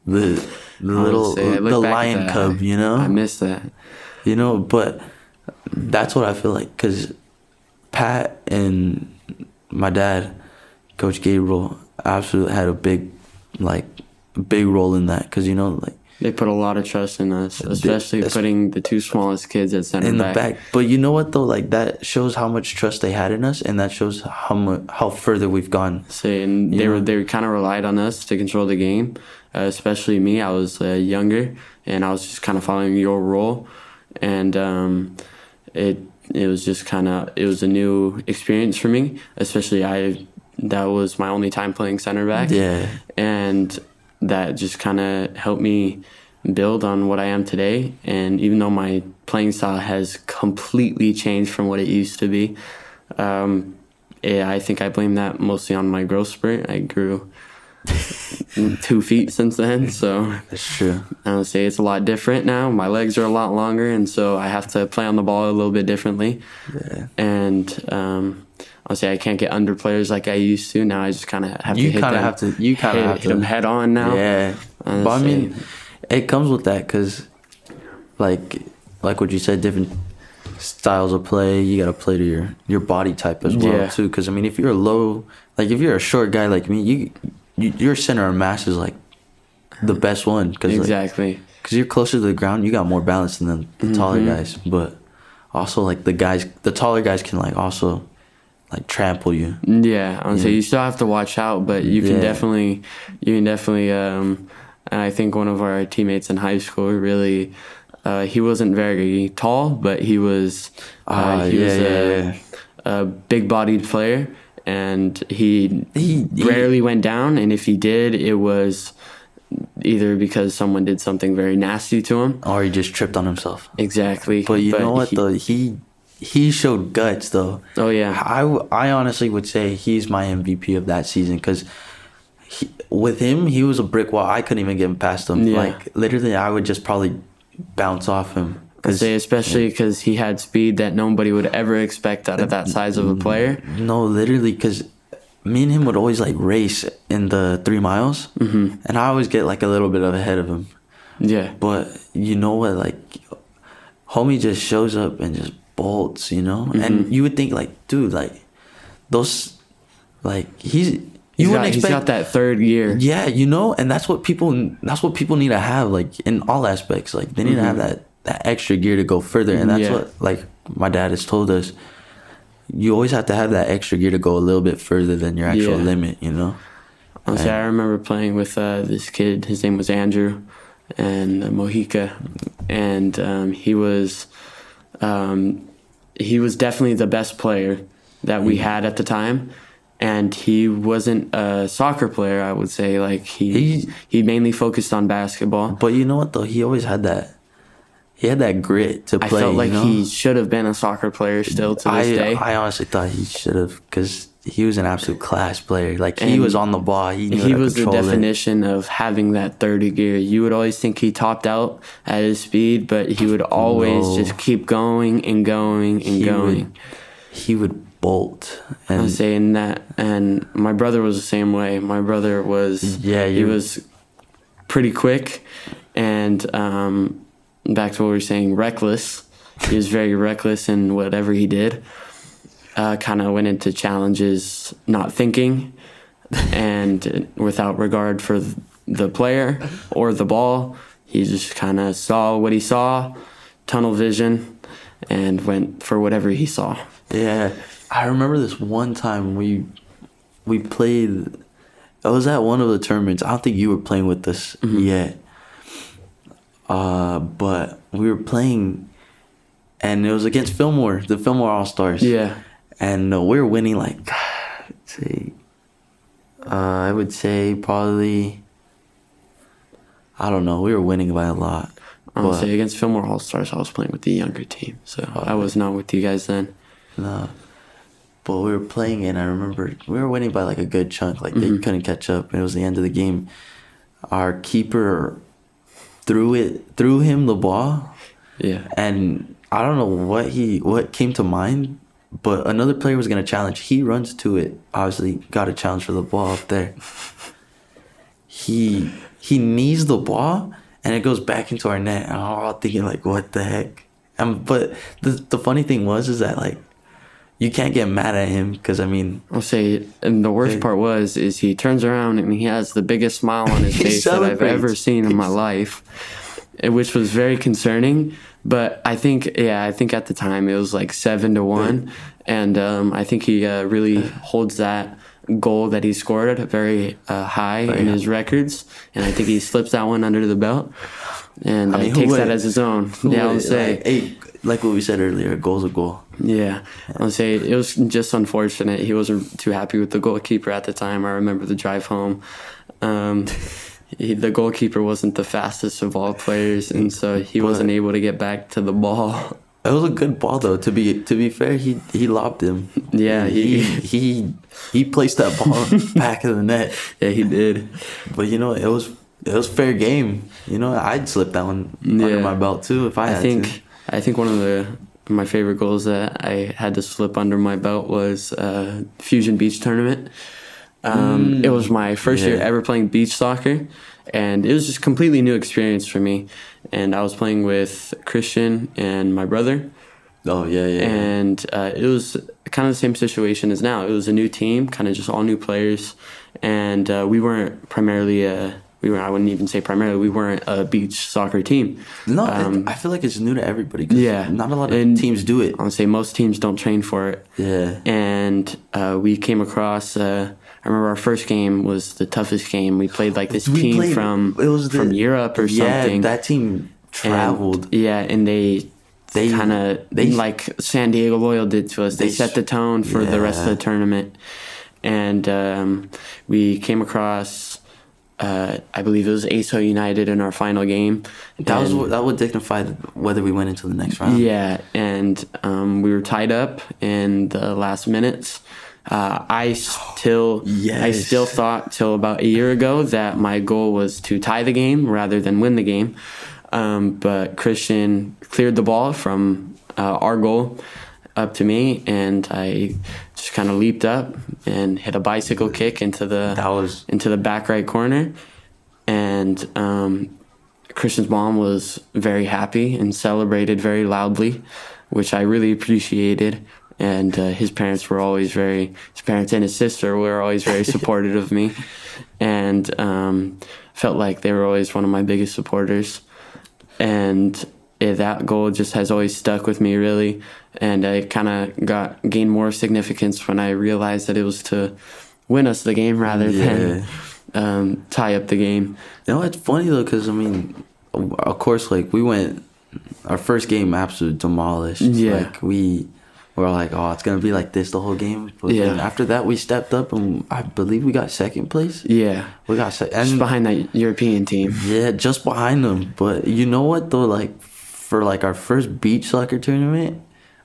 The lion cub, you know? I miss that. You know, but that's what I feel like, because Pat and my dad, Coach Gabriel, absolutely had a big role in that, because, you know, like, they put a lot of trust in us, especially putting the two smallest kids at center back. The back. But you know what though? Like that shows how much trust they had in us, and that shows how further we've gone. And they kind of relied on us to control the game, especially me. I was younger, and I was just kind of following your role, and it was just it was a new experience for me. Especially that was my only time playing center back. Yeah, and that just kind of helped me build on what I am today. And even though my playing style has completely changed from what it used to be, I think I blame that mostly on my growth spurt. I grew 2 feet since then, so that's true. I would say it's a lot different now. My legs are a lot longer, and so I have to play on the ball a little bit differently. Yeah. And I'll say I can't get under players like I used to. Now I just kind of have to hit them head on now. Yeah. But I mean, it comes with that, because like what you said, different styles of play. You got to play to your body type as well too. Because I mean, if you're if you're a short guy like me, your center of mass is like the best one. Exactly. Because you're closer to the ground, you got more balance than the taller guys. But also like the taller guys can like also like trample you. Yeah, I would say you still have to watch out, but you can definitely. And I think one of our teammates in high school really, he wasn't very tall, but he was a big-bodied player, and he rarely went down. And if he did, it was either because someone did something very nasty to him, or he just tripped on himself. Exactly. But you know what, though? He showed guts, though. Oh, yeah. I honestly would say he's my MVP of that season, because with him, he was a brick wall. I couldn't even get past him. Yeah. Like, literally, I would just probably bounce off him. Especially because he had speed that nobody would ever expect out of that size of a player. No, literally, because me and him would always, like, race in the 3 miles, and I always get, like, a little bit ahead of him. Yeah. But you know what, like, homie just shows up and just bolts, you know? And you would think, like, dude, like, those, like, he's got that third gear. Yeah, you know, and that's what people need to have, like, in all aspects. Like, they need to have that extra gear to go further, and that's what, like, my dad has told us. You always have to have that extra gear to go a little bit further than your actual limit, you know? Honestly, I remember playing with this kid. His name was Andrew, and Mojica, and he was definitely the best player that we had at the time. And he wasn't a soccer player, I would say. Like, he mainly focused on basketball. But you know what, though? He always had that. He had that grit to play. I felt like he should have been a soccer player still to this day. I honestly thought he should have, because he was an absolute class player. Like, he was on the ball. He was the definition of having that 30 gear. You would always think he topped out at his speed, but he would always just keep going and going and going. He would bolt. And I was saying that, and my brother was the same way. My brother was he was pretty quick, and back to what we were saying, reckless. He was very reckless in whatever he did. Kind of went into challenges not thinking and without regard for the player or the ball. He just kind of saw what he saw, tunnel vision, and went for whatever he saw. Yeah, I remember this one time we played. It was at one of the tournaments. I don't think you were playing with us yet. But we were playing, and it was against Fillmore, the Fillmore All-Stars. Yeah. And we were winning, like, I would say probably, I don't know, we were winning by a lot. I would say against Fillmore All-Stars, I was playing with the younger team, so I was not with you guys then. No. But we were playing, and I remember we were winning by, like, a good chunk. Like, they couldn't catch up. It was the end of the game. Our keeper threw him the ball. Yeah. And I don't know what came to mind, but another player was going to challenge. He runs to it. Obviously, got a challenge for the ball up there. He knees the ball, and it goes back into our net. And I'm all thinking, like, what the heck? But the funny thing is that, like, you can't get mad at him, because, I mean... I'll say, and the worst part is he turns around and he has the biggest smile on his face that I've ever seen in my life, which was very concerning. But I think at the time it was like 7-1, and I think he really holds that goal that he scored very high in his records, and I think he slips that one under the belt, and takes that as his own. Yeah, I would say... Like what we said earlier, a goal's a goal. Yeah, I would say it was just unfortunate. He wasn't too happy with the goalkeeper at the time. I remember the drive home. The goalkeeper wasn't the fastest of all players, and so he wasn't able to get back to the ball. It was a good ball, though. To be fair, he lobbed him. Yeah, he placed that ball back of the net. Yeah, he did. But you know, it was fair game. You know, I'd slip that one under my belt too if I had to. I think one of my favorite goals that I had to slip under my belt was Fusion Beach tournament. It was my first year ever playing beach soccer, and it was just a completely new experience for me. And I was playing with Christian and my brother. Oh, yeah. And it was kind of the same situation as now. It was a new team, kind of just all new players. And we weren't primarily I wouldn't even say primarily, we weren't a beach soccer team. No, I feel like it's new to everybody. Not a lot of teams do it. I would say most teams don't train for it. Yeah. And we came across, I remember our first game was the toughest game. We played like this team from Europe or something. Yeah, that team traveled. And they like San Diego Loyal did to us. They set the tone for the rest of the tournament. and we came across. I believe it was AYSO United in our final game. That would dignify whether we went into the next round. Yeah, and we were tied up in the last minutes. I still thought till about a year ago that my goal was to tie the game rather than win the game. But Christian cleared the ball from our goal up to me, and I just kind of leaped up and hit a bicycle kick into the back right corner. And Christian's mom was very happy and celebrated very loudly, which I really appreciated. And his parents and his sister were always very supportive of me, and felt like they were always one of my biggest supporters. And that goal just has always stuck with me, really. And I kind of gained more significance when I realized that it was to win us the game rather than tie up the game. You know, it's funny though, because I mean, of course, like we went our first game absolutely demolished. Yeah, like we were like, oh, it's gonna be like this the whole game. But then after that, we stepped up and I believe we got second place. Yeah, we got just behind that European team. Yeah, just behind them. But you know what though, like for like our first beach soccer tournament,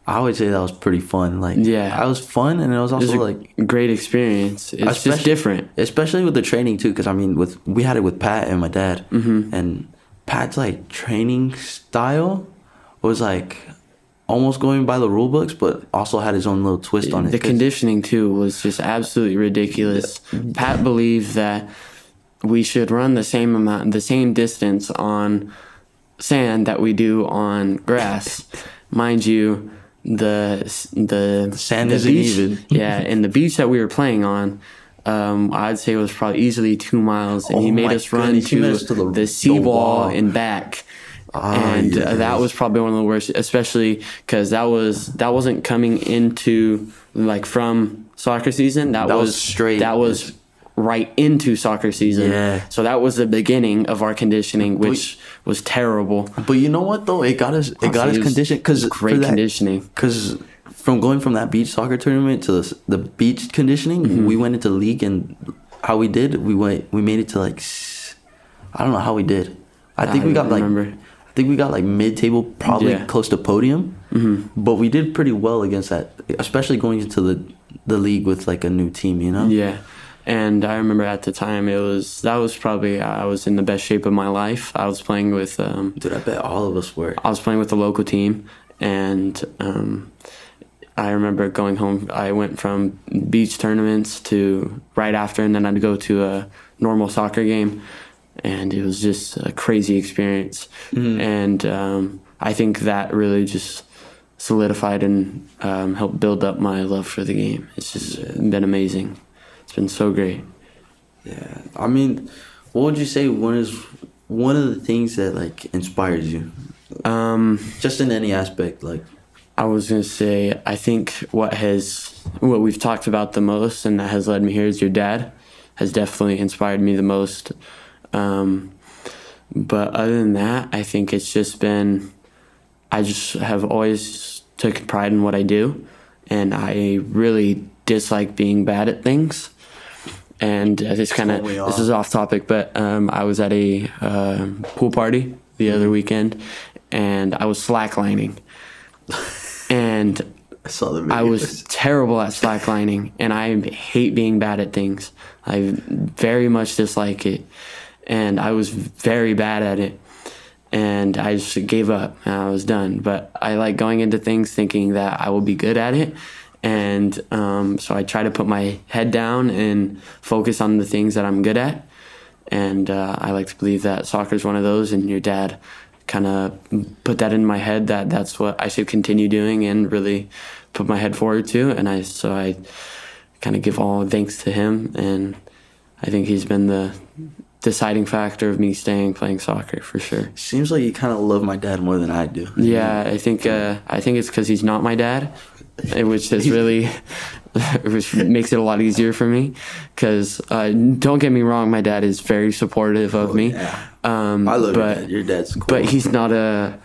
I would say that was pretty fun. Like, it was fun, and it was also like great experience. It's just different, especially with the training too. Because I mean, we had it with Pat and my dad, and Pat's like training style was like almost going by the rule books, but also had his own little twist on it. The conditioning too was just absolutely ridiculous. Pat believed that we should run the same distance on sand that we do on grass. Mind you, the sand isn't even. Yeah, and the beach that we were playing on, I'd say it was probably easily 2 miles, and he made us run to the seawall and back. That was probably one of the worst, especially because that wasn't coming into like from soccer season. That was straight. That was right into soccer season. Yeah. So that was the beginning of our conditioning, which was terrible. But you know what though? It got us conditioned because great conditioning. Because from going from that beach soccer tournament to the beach conditioning, we went into the league, and how we did, we made it to like, I don't know how we did. I think we got like mid-table, probably close to podium. But we did pretty well against that, especially going into the league with like a new team, you know? Yeah. And I remember at the time I was probably I was in the best shape of my life. I was playing with dude, I bet all of us were. I was playing with the local team, and I remember going home. I went from beach tournaments to right after, and then I'd go to a normal soccer game, and it was just a crazy experience. And I think that really just solidified and helped build up my love for the game. It's just been amazing. It's been so great. Yeah, I mean, what would you say one of the things that like inspires you? Just in any aspect, like. I was gonna say, I think what we've talked about the most and that has led me here is your dad has definitely inspired me the most. But other than that, I think it's just been, I just have always taken pride in what I do, and I really dislike being bad at things. And this is off topic, but I was at a pool party the other weekend, and I was slacklining. And I was terrible at slacklining, and I hate being bad at things. I very much dislike it, and I was very bad at it, and I just gave up, and I was done. But I like going into things thinking that I will be good at it, and so I try to put my head down and focus on the things that I'm good at, and I like to believe that soccer is one of those, and your dad kind of put that in my head that that's what I should continue doing and really put my head forward to. And I kind of give all thanks to him, and I think he's been the deciding factor of me playing soccer for sure. Seems like you kind of love my dad more than I do. Yeah, I think it's because he's not my dad, which is really which makes it a lot easier for me. Because don't get me wrong, my dad is very supportive of me. Yeah. I love your dad. Your dad's cool. But he's not a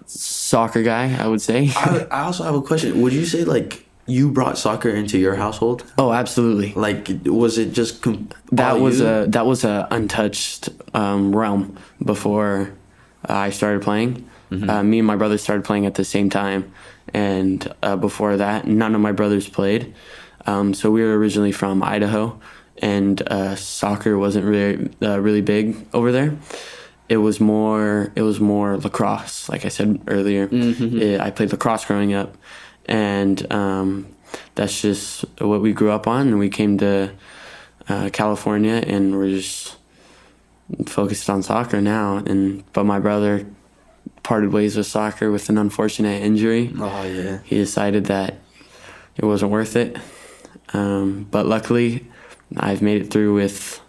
soccer guy, I would say. I also have a question. Would you say like you brought soccer into your household? Oh, absolutely. Like, was it just that was a untouched realm before I started playing. Me and my brother started playing at the same time, and before that, none of my brothers played. So we were originally from Idaho, and soccer wasn't really big over there. It was more lacrosse, like I said earlier. I played lacrosse growing up, and that's just what we grew up on. And we came to California, and we're just focused on soccer now. But my brother parted ways with soccer with an unfortunate injury. Oh yeah. He decided that it wasn't worth it. But luckily, I've made it through with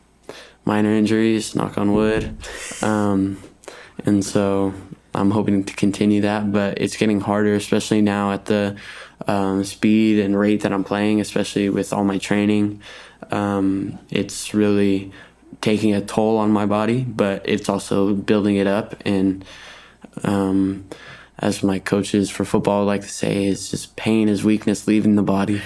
minor injuries, knock on wood. And so I'm hoping to continue that, but it's getting harder, especially now at the speed and rate that I'm playing, especially with all my training. It's really taking a toll on my body, but it's also building it up. And as my coaches for football like to say, it's just pain is weakness leaving the body.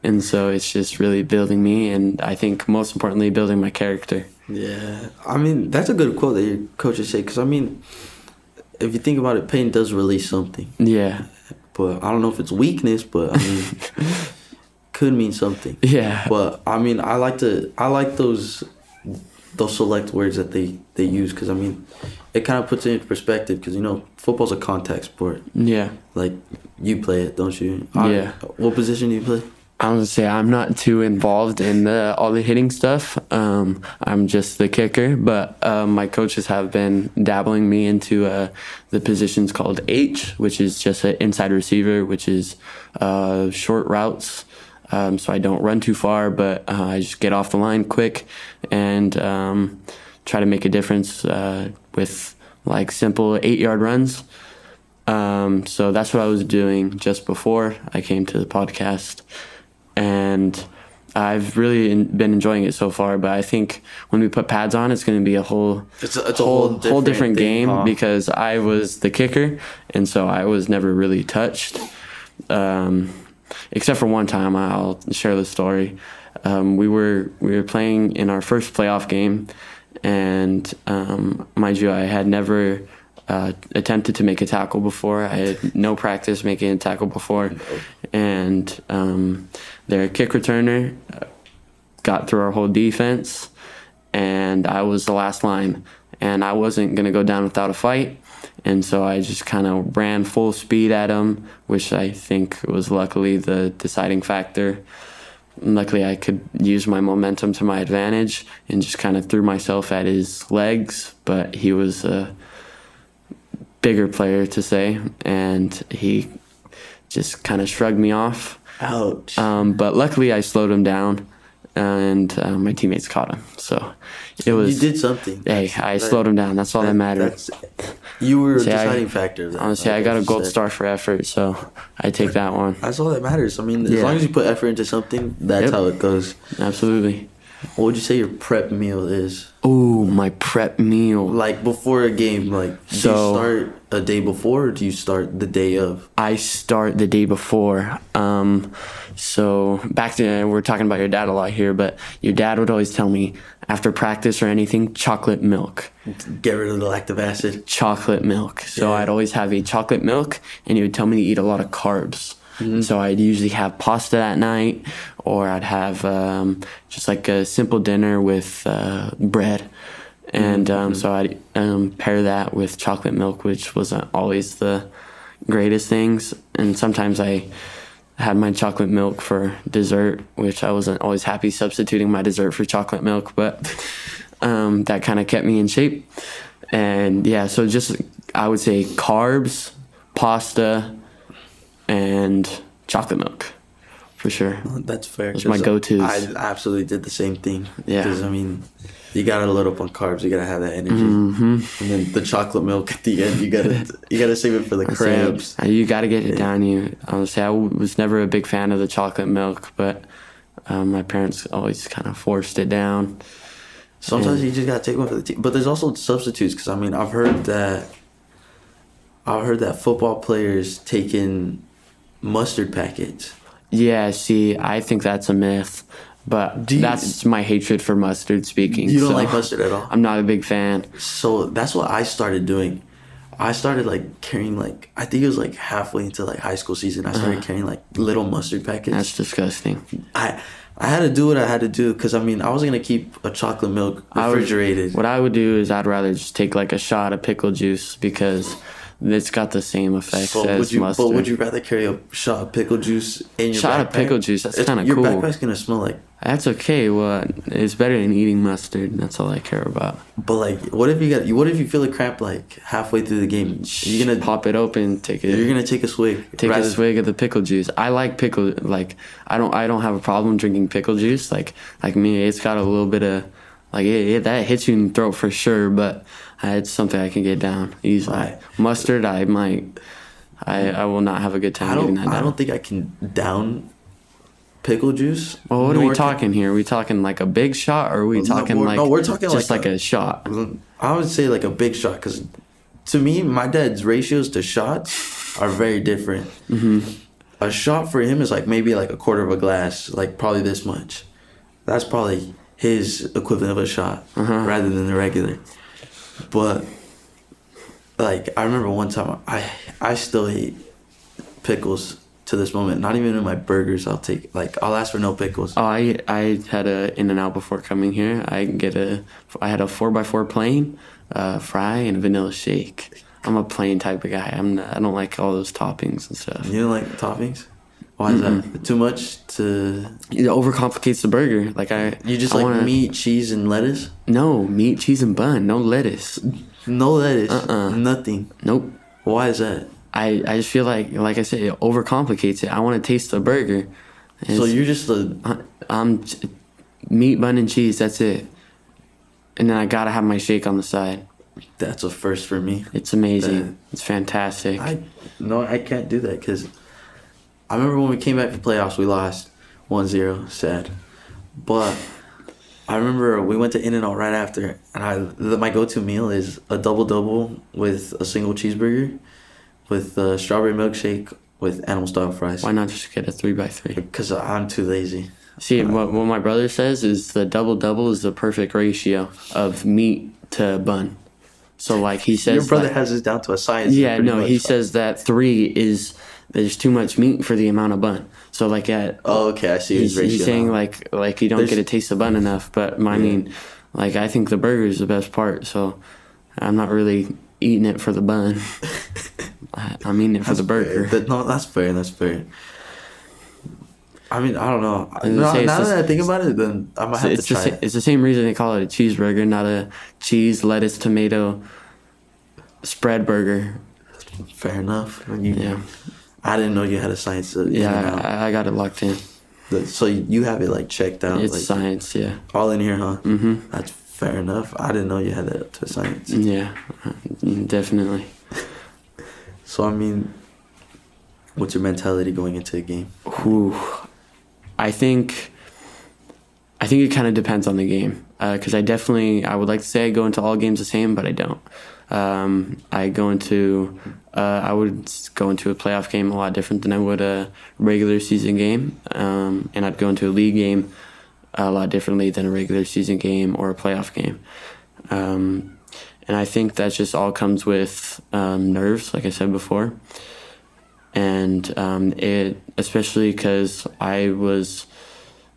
And so it's just really building me, and I think most importantly, building my character. Yeah. I mean, that's a good quote that your coaches say, because, I mean, if you think about it, pain does release something. Yeah. But I don't know if it's weakness, but, I mean, could mean something. Yeah. But, I mean, I like those select words that they use, because, I mean, it kind of puts it into perspective, because, you know, football's a contact sport. Yeah. Like, you play it, don't you? Yeah. What position do you play? I was gonna say I'm not too involved in all the hitting stuff. I'm just the kicker, but my coaches have been dabbling me into the positions called H, which is just an inside receiver, which is short routes. So I don't run too far, but I just get off the line quick and try to make a difference with like simple 8-yard runs. So that's what I was doing just before I came to the podcast. And I've really been enjoying it so far, but I think when we put pads on, it's going to be a whole different game, huh? Because I was the kicker, and so I was never really touched, except for one time. I'll share the story. We were playing in our first playoff game, and mind you, I had never attempted to make a tackle before. I had no practice making a tackle before, and their kick returner got through our whole defense, and I was the last line, and I wasn't going to go down without a fight, and so I just kind of ran full speed at him, which I think was luckily the deciding factor. Luckily, I could use my momentum to my advantage and just kind of threw myself at his legs, but he was a bigger player to say, and he just kind of shrugged me off. Ouch. But luckily I slowed him down, and my teammates caught him. So it was. You did something. Hey, I slowed him down. That's all that mattered. You were a deciding factor. Honestly, I got a gold star for effort, so I take that one. That's all that matters. I mean, as long as you put effort into something, that's how it goes. Absolutely. What would you say your prep meal is? Oh, my prep meal. Like before a game, like do you start a day before, or do you start the day of? I start the day before. So back to, we're talking about your dad a lot here, but your dad would always tell me after practice or anything, chocolate milk. Get rid of the lactic acid. Chocolate milk. So I'd always have a chocolate milk, and he would tell me to eat a lot of carbs. So I'd usually have pasta that night, or I'd have just like a simple dinner with bread. And so I'd pair that with chocolate milk, which wasn't always the greatest things. And sometimes I had my chocolate milk for dessert, which I wasn't always happy substituting my dessert for chocolate milk, but that kind of kept me in shape. And yeah, so just I would say carbs, pasta, and chocolate milk, for sure. That's fair. Those are my go-tos. I absolutely did the same thing. Yeah. Because, I mean, you got to load up on carbs. You got to have that energy. And then the chocolate milk at the end, you gotta save it for the crabs. You got to get it down you. Honestly, I was never a big fan of the chocolate milk, but my parents always kind of forced it down. Sometimes you just got to take one for the team. But there's also substitutes, because, I mean, I've heard that football players take in mustard packets. Yeah, see, I think that's a myth. But that's my hatred for mustard speaking. You don't like mustard at all? I'm not a big fan. So that's what I started doing. I started like carrying like, I think it was like halfway into like high school season. I started carrying like little mustard packets. That's disgusting. I had to do what I had to do because I mean I wasn't gonna keep a chocolate milk refrigerated. What I would do is I'd rather just take like a shot of pickle juice because it's got the same effects as mustard. But would you rather carry a shot of pickle juice in your shot backpack? Of pickle juice? That's kind of cool. Your backpack's gonna smell like. That's okay. Well, it's better than eating mustard. That's all I care about. But like, what if you feel a cramp like halfway through the game? You're gonna pop it open, take it. You're gonna take a swig. Take a swig of the pickle juice. I like pickle. Like I don't have a problem drinking pickle juice. Like me, it's got a little bit of like that hits you in the throat for sure. But it's something I can get down easily. Right. Mustard, I might. I will not have a good time getting that down. I don't think I can down pickle juice. Well, what are we talking here? Are we talking like a big shot, or are we talking we're talking just like a shot? I would say like a big shot because to me, my dad's ratios to shots are very different. Mm-hmm. A shot for him is like maybe like a quarter of a glass, like probably this much. That's probably his equivalent of a shot rather than the regular. But like I remember one time I still hate pickles to this moment. Not even in my burgers I'll ask for no pickles. Oh, I had a In-N-Out before coming here. I had a 4x4 plain, fry, and a vanilla shake. I'm a plain type of guy. I don't like all those toppings and stuff. You don't like toppings? Why is that? Too much to... It overcomplicates the burger. You just like meat, cheese, and lettuce? No, meat, cheese, and bun. No lettuce. No lettuce? Nothing? Nope. Why is that? I just feel like I said, it overcomplicates it. I want to taste the burger. So you're just meat, bun, and cheese. That's it. And then I gotta have my shake on the side. That's a first for me. It's amazing. It's fantastic. I can't do that because I remember when we came back to playoffs, we lost 1-0. Sad, but I remember we went to In-N-Out right after, and my go-to meal is a double with a single cheeseburger, with a strawberry milkshake with animal style fries. Why not just get a 3x3? Because I'm too lazy. See, what my brother says is the double is the perfect ratio of meat to bun. So like he says, your brother has this down to a science. Yeah, no, he says that 3 is there's too much meat for the amount of bun. So like okay, I see his ratio. He's saying like you don't get a taste of bun enough, but I mean, like I think the burger is the best part. So I'm not really eating it for the bun. I'm eating it for the burger. No, that's fair. That's fair. I mean, I don't know. Now that I think about it, then I might have to try it. It's the same reason they call it a cheeseburger, not a cheese, lettuce, tomato spread burger. Fair enough. Yeah. I didn't know you had a science. I got it locked in. So you have it like checked out. It's science, yeah. All in here, huh? Mm-hmm. That's fair enough. I didn't know you had that to science. Yeah, definitely. So I mean, what's your mentality going into a game? Ooh, I think it kind of depends on the game. Because I would like to say I go into all games the same, but I don't. I would go into a playoff game a lot different than I would a regular season game, and I'd go into a league game a lot differently than a regular season game or a playoff game. And I think that just all comes with nerves, like I said before, and especially because I was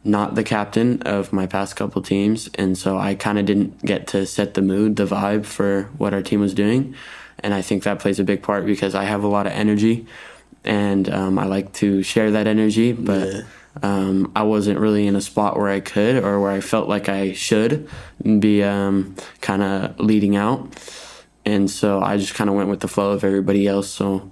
not the captain of my past couple teams, and so I kind of didn't get to set the mood, the vibe for what our team was doing. And I think that plays a big part because I have a lot of energy, and I like to share that energy, but I wasn't really in a spot where I could or where I felt like I should be kind of leading out. And so I just kind of went with the flow of everybody else. So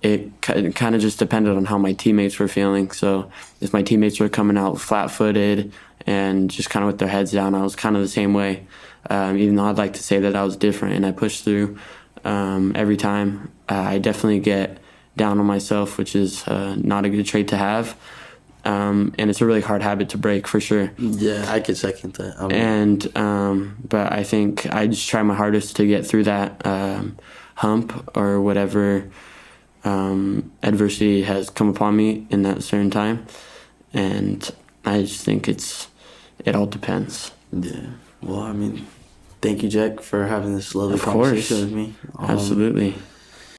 it kind of just depended on how my teammates were feeling. So if my teammates were coming out flat-footed and just kind of with their heads down, I was kind of the same way. Even though I'd like to say that I was different and I pushed through every time. I definitely get down on myself, which is not a good trait to have. And it's a really hard habit to break for sure. Yeah, I could second that. But I think I just try my hardest to get through that hump or whatever adversity has come upon me in that certain time, and I just think it all depends. Yeah. Well, I mean, thank you, Jack, for having this lovely Of course. conversation with me. Absolutely.